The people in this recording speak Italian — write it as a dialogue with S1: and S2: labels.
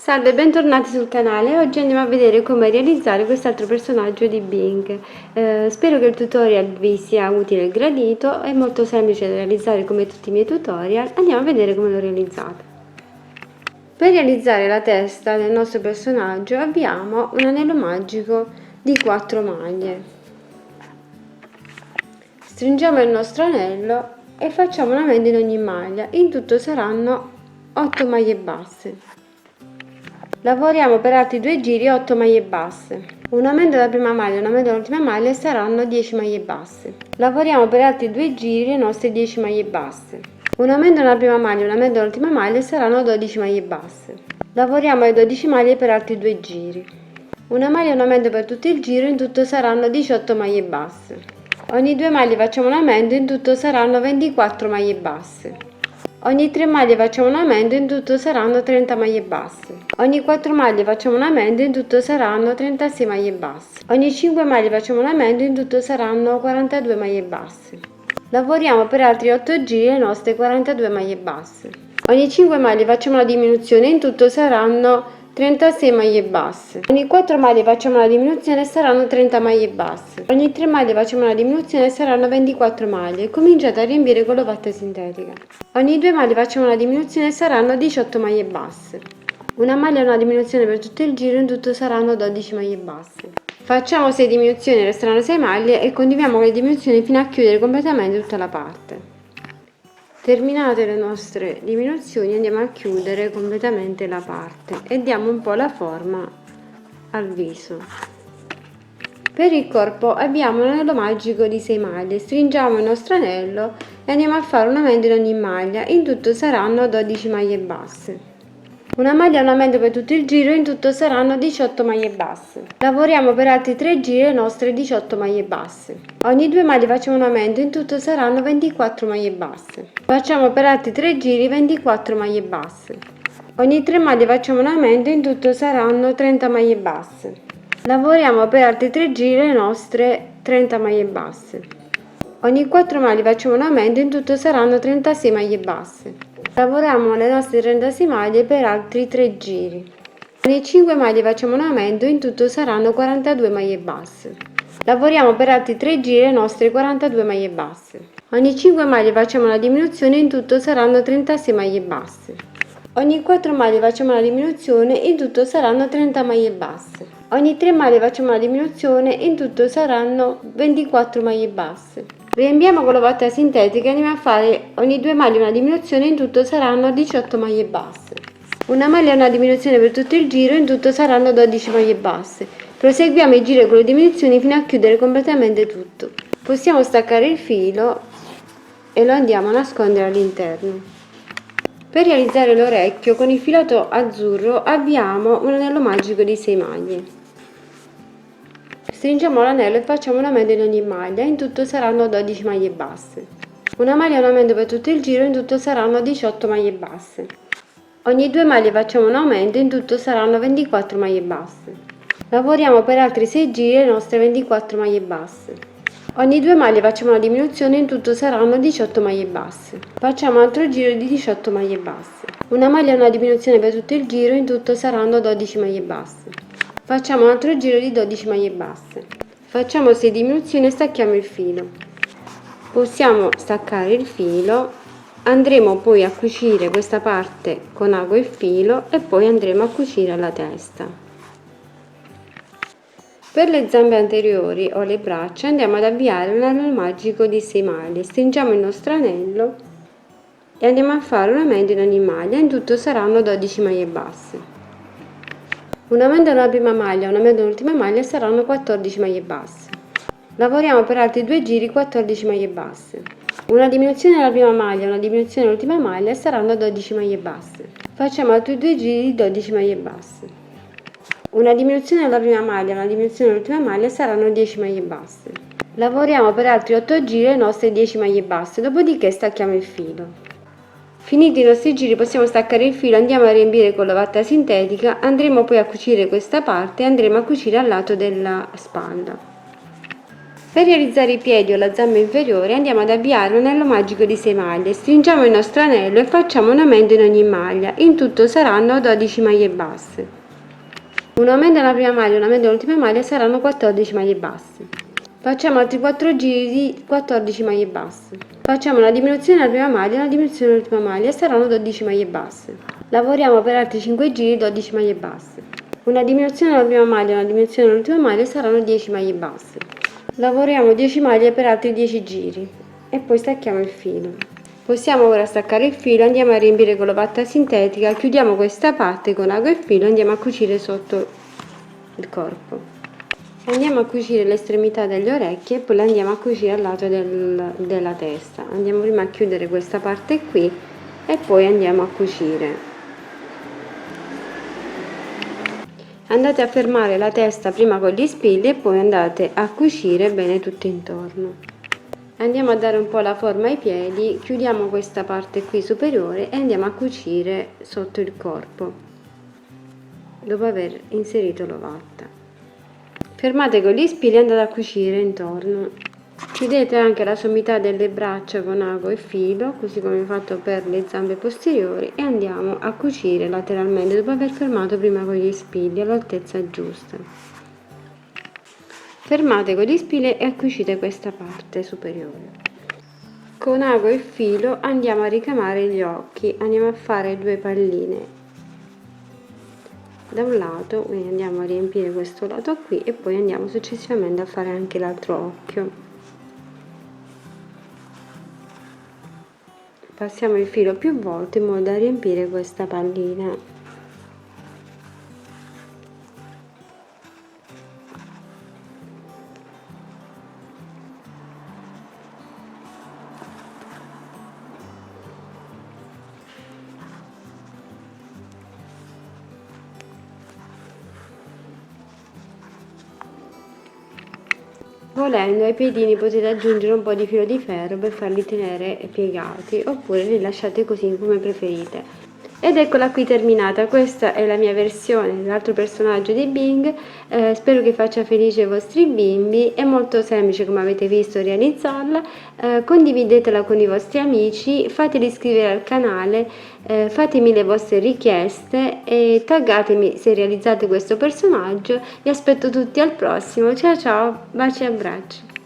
S1: Salve, bentornati sul canale. Oggi andiamo a vedere come realizzare quest'altro personaggio di Bing. Spero che il tutorial vi sia utile e gradito, è molto semplice da realizzare come tutti i miei tutorial. Andiamo a vedere come lo realizzate. Per realizzare la testa del nostro personaggio abbiamo un anello magico di 4 maglie. Stringiamo il nostro anello e facciamo una maglia in ogni maglia. In tutto saranno 8 maglie basse. Lavoriamo per altri 2 giri 8 maglie basse. Un aumento della prima maglia e un aumento dell'ultima maglia saranno 10 maglie basse. Lavoriamo per altri 2 giri le nostre 10 maglie basse. Un aumento nella prima maglia e un aumento dell'ultima maglia saranno 12 maglie basse. Lavoriamo le 12 maglie per altri 2 giri. Una maglia e un aumento per tutto il giro, in tutto saranno 18 maglie basse. Ogni 2 maglie facciamo un aumento, in tutto saranno 24 maglie basse. Ogni 3 maglie facciamo un aumento, in tutto saranno 30 maglie basse. Ogni 4 maglie facciamo un aumento, in tutto saranno 36 maglie basse. Ogni 5 maglie facciamo un aumento, in tutto saranno 42 maglie basse. Lavoriamo per altri 8 giri le nostre 42 maglie basse. Ogni 5 maglie facciamo una diminuzione, in tutto saranno 36 maglie basse. Ogni 4 maglie facciamo una diminuzione e saranno 30 maglie basse. Ogni 3 maglie facciamo una diminuzione e saranno 24 maglie. Cominciate a riempire con l'ovatta sintetica. Ogni 2 maglie facciamo una diminuzione e saranno 18 maglie basse. Una maglia e una diminuzione per tutto il giro, in tutto saranno 12 maglie basse. Facciamo 6 diminuzioni, resteranno 6 maglie e continuiamo con le diminuzioni fino a chiudere completamente tutta la parte. Terminate le nostre diminuzioni andiamo a chiudere completamente la parte e diamo un po' la forma al viso. Per il corpo abbiamo un anello magico di 6 maglie, stringiamo il nostro anello e andiamo a fare un aumento in ogni maglia, in tutto saranno 12 maglie basse. Una maglia e un aumento per tutto il giro, in tutto saranno 18 maglie basse. Lavoriamo per altri 3 giri le nostre 18 maglie basse. Ogni 2 maglie facciamo un aumento, in tutto saranno 24 maglie basse. Facciamo per altri 3 giri 24 maglie basse. Ogni 3 maglie facciamo un aumento, in tutto saranno 30 maglie basse. Lavoriamo per altri 3 giri le nostre 30 maglie basse. Ogni 4 maglie facciamo un aumento, in tutto saranno 36 maglie basse. Lavoriamo le nostre 36 maglie per altri 3 giri. Ogni 5 maglie facciamo un aumento, in tutto saranno 42 maglie basse. Lavoriamo per altri 3 giri le nostre 42 maglie basse. Ogni 5 maglie facciamo una diminuzione, in tutto saranno 36 maglie basse. Ogni 4 maglie facciamo una diminuzione, in tutto saranno 30 maglie basse. Ogni 3 maglie facciamo una diminuzione, in tutto saranno 24 maglie basse. Riempiamo con l'ovatta sintetica e andiamo a fare ogni 2 maglie una diminuzione, in tutto saranno 18 maglie basse. Una maglia e una diminuzione per tutto il giro, in tutto saranno 12 maglie basse. Proseguiamo il giro con le diminuzioni fino a chiudere completamente tutto. Possiamo staccare il filo e lo andiamo a nascondere all'interno. Per realizzare l'orecchio con il filato azzurro abbiamo un anello magico di 6 maglie. Stringiamo l'anello e facciamo un aumento in ogni maglia, in tutto saranno 12 maglie basse. Una maglia e un aumento per tutto il giro, in tutto saranno 18 maglie basse. Ogni 2 maglie facciamo un aumento, in tutto saranno 24 maglie basse. Lavoriamo per altri 6 giri le nostre 24 maglie basse. Ogni 2 maglie facciamo una diminuzione, in tutto saranno 18 maglie basse. Facciamo un altro giro di 18 maglie basse. Una maglia e una diminuzione per tutto il giro, in tutto saranno 12 maglie basse. Facciamo un altro giro di 12 maglie basse. Facciamo 6 diminuzioni e stacchiamo il filo. Possiamo staccare il filo, andremo poi a cucire questa parte con ago e filo e poi andremo a cucire la testa. Per le zampe anteriori o le braccia andiamo ad avviare un anello magico di 6 maglie, stringiamo il nostro anello e andiamo a fare un aumento in ogni maglia, in tutto saranno 12 maglie basse. Un aumento nella prima maglia, un aumento nell'ultima maglia saranno 14 maglie basse. Lavoriamo per altri 2 giri 14 maglie basse. Una diminuzione nella prima maglia, una diminuzione nell'ultima maglia saranno 12 maglie basse. Facciamo altri 2 giri di 12 maglie basse. Una diminuzione nella prima maglia, una diminuzione nell'ultima maglia saranno 10 maglie basse. Lavoriamo per altri 8 giri le nostre 10 maglie basse, dopodiché stacchiamo il filo. Finiti i nostri giri possiamo staccare il filo, andiamo a riempire con l'ovatta sintetica, andremo poi a cucire questa parte e andremo a cucire al lato della spalla. Per realizzare i piedi o la zampa inferiore andiamo ad avviare un anello magico di 6 maglie, stringiamo il nostro anello e facciamo un aumento in ogni maglia, in tutto saranno 12 maglie basse. Un aumento nella prima maglia e un aumento nell'ultima maglia saranno 14 maglie basse. Facciamo altri 4 giri di 14 maglie basse. Facciamo una diminuzione nella prima maglia e una diminuzione nell'ultima maglia e saranno 12 maglie basse. Lavoriamo per altri 5 giri 12 maglie basse. Una diminuzione nella prima maglia e una diminuzione nell'ultima maglia saranno 10 maglie basse. Lavoriamo 10 maglie per altri 10 giri e poi stacchiamo il filo. Possiamo ora staccare il filo, andiamo a riempire con la patta sintetica, chiudiamo questa parte con ago e filo e andiamo a cucire sotto il corpo. Andiamo a cucire l'estremità delle orecchie e poi le andiamo a cucire al lato della testa. Andiamo prima a chiudere questa parte qui e poi andiamo a cucire. Andate a fermare la testa prima con gli spilli e poi andate a cucire bene tutto intorno. Andiamo a dare un po' la forma ai piedi, chiudiamo questa parte qui superiore e andiamo a cucire sotto il corpo dopo aver inserito l'ovatta. Fermate con gli spilli e andate a cucire intorno. Chiudete anche la sommità delle braccia con ago e filo, così come ho fatto per le zampe posteriori, e andiamo a cucire lateralmente dopo aver fermato prima con gli spilli all'altezza giusta. Fermate con gli spilli e cucite questa parte superiore. Con ago e filo andiamo a ricamare gli occhi, andiamo a fare 2 palline da un lato, quindi andiamo a riempire questo lato qui e poi andiamo successivamente a fare anche l'altro occhio. Passiamo il filo più volte in modo da riempire questa pallina. Volendo ai piedini potete aggiungere un po' di filo di ferro per farli tenere piegati, oppure li lasciate così come preferite. Ed eccola qui terminata, questa è la mia versione dell'altro personaggio di Bing. Spero che faccia felice i vostri bimbi, è molto semplice come avete visto realizzarla. Condividetela con i vostri amici, fateli iscrivere al canale, fatemi le vostre richieste e taggatemi se realizzate questo personaggio. Vi aspetto tutti al prossimo, ciao ciao, baci e abbracci.